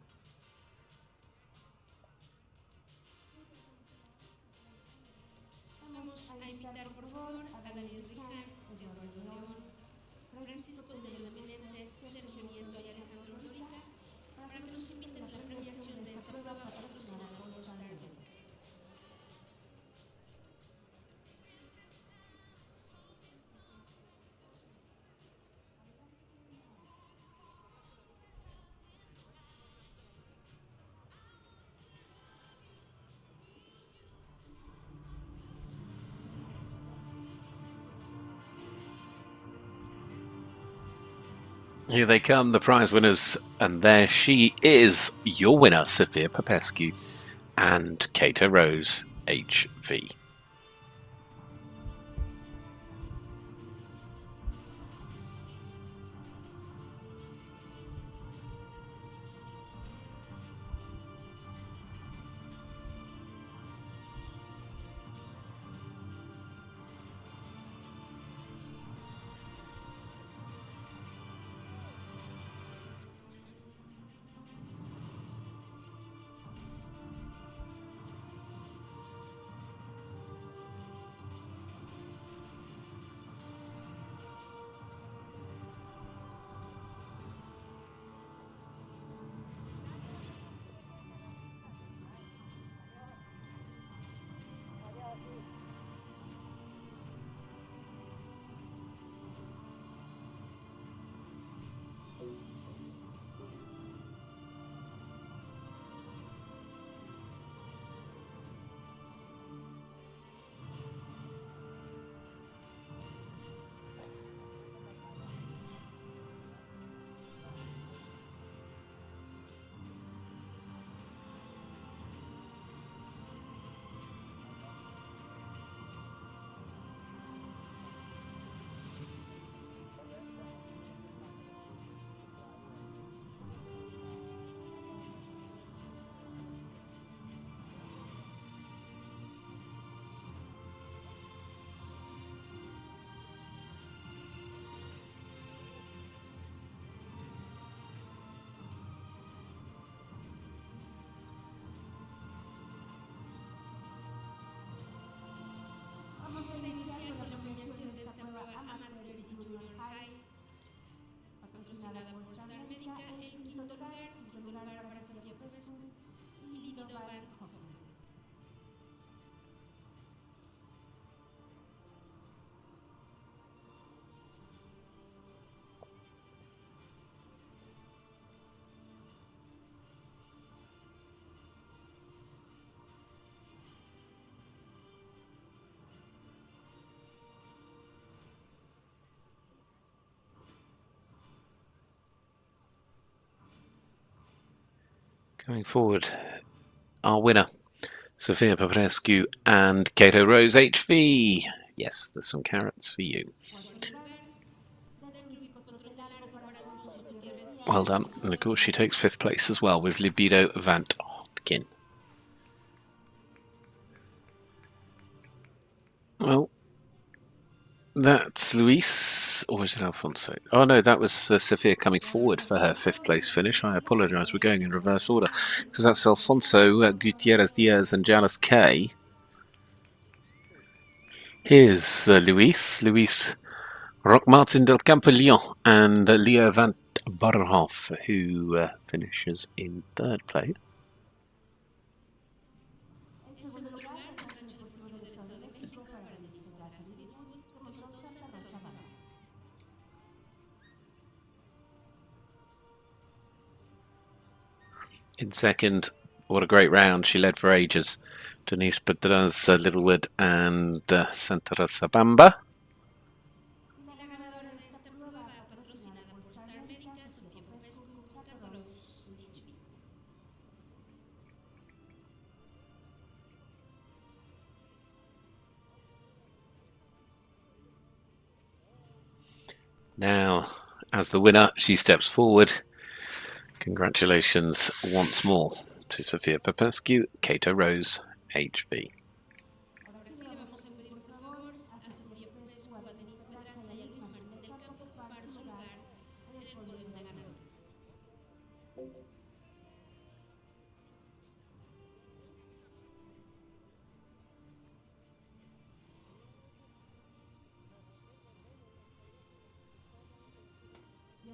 Vamos a invitar por favor a Daniel Riján, Eduardo León, Francisco Tello de Meneses, Sergio Nieto y Alejandro Ordorica para que nos inviten a la premiación de esta prueba patrocinada por Star Medica.
Here they come, the prize winners, and there she is, your winner, Sophia Popescu and Kato Rose, HV.
Vamos a iniciar con la premiación de esta prueba Amateur y Junior High, patrocinada por Star Medica. El quinto lugar para Sofía Popescu y Libido Van Hoffen.
Going forward, our winner, Sophia Popescu and Kato Rose, HV. Yes, there's some carrots for you. Well done. And of course she takes 5th place as well with Libido Van Hoffen. Well, that's Luis, or is it Alfonso? Oh no, that was Sophia coming forward for her 5th place finish. I apologise, we're going in reverse order, because that's Alfonso, Gutierrez Diaz and Janis K. Here's Luis Roque Martin del Campo Leon and Leo van Barhoff, who finishes in 3rd place. In 2nd, what a great round. She led for ages. Denise Pedraz, Littlewood and Santa Rosa Bamba. Now, as the winner, she steps forward. Congratulations once more to Sofia Popescu, Cato Rose, HV.
Ahora sí le vamos a pedir por favor a Sofía Popescu, a Denise Pedraza y a Luis Martín del Campo ocupar su lugar en el podio de ganadores.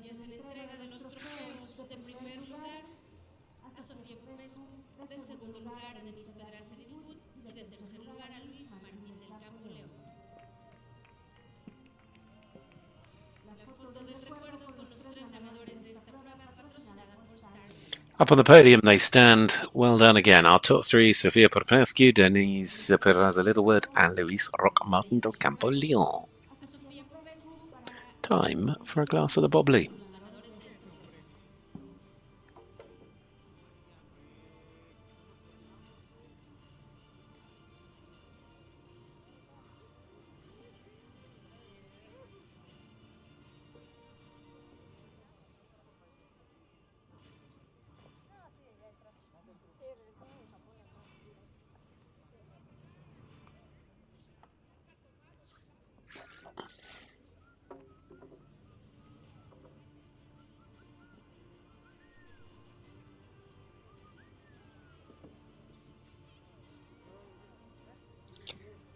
Y hacen entrega de los trofeos de primer lugar a Sofía Popescu, de segundo lugar a Denise Pedraza Liribut y de tercer lugar a Luis Martín del Campo León. La foto del recuerdo con los 3 ganadores de esta prueba patrocinada por Star.
Up on the podium they stand. Well done again. Our top 3, Sofia Popescu, Denise Pedraza Littleward, and Luis Roque Martin del Campo Leon. Time for a glass of the bubbly.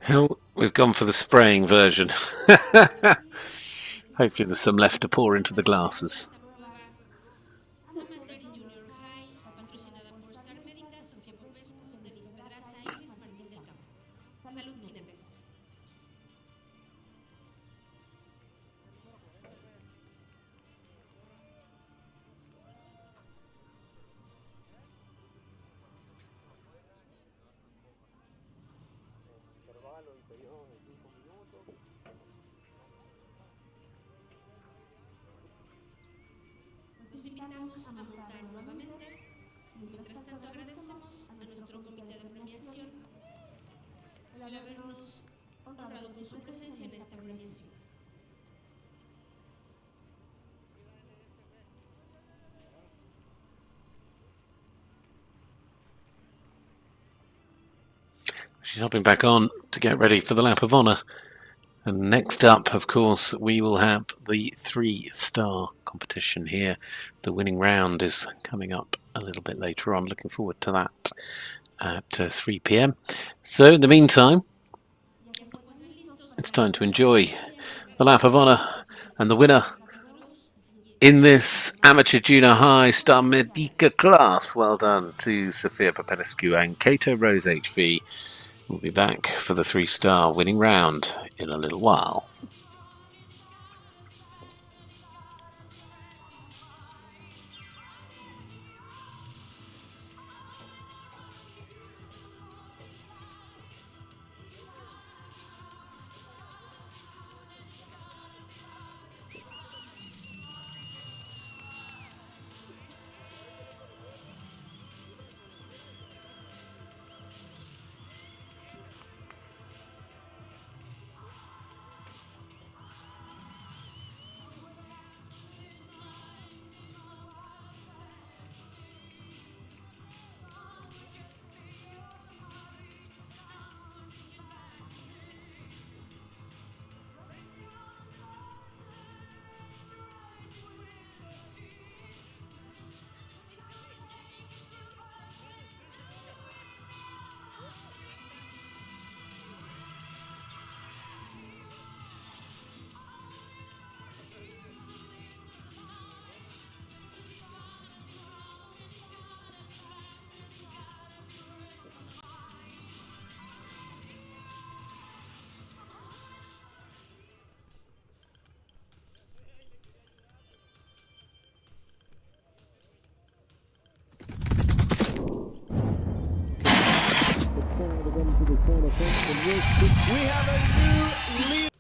Oh, we've gone for the spraying version. Hopefully there's some left to pour into the glasses.
Amateur y Junior High, patrocinada por Star MEDICA, Sofía Popescu, Denise Pedraza y Luis Martín del Campo. Salud, jinetes. Los invitamos a montar nuevamente. Mientras tanto agradecemos a nuestro comité de premiación el habernos honrado con su presencia en esta premiación.
She's hopping back on to get ready for the lap of honour. And next up, of course, we will have the 3-star competition here. The winning round is coming up a little bit later on. Looking forward to that at 3 p.m. So in the meantime, it's time to enjoy the lap of honour and the winner in this amateur junior high Star MEDICA class. Well done to Sofia Popescu and Cato Rose HV. We'll be back for the 3-star winning round in a little while.
We have a new leader.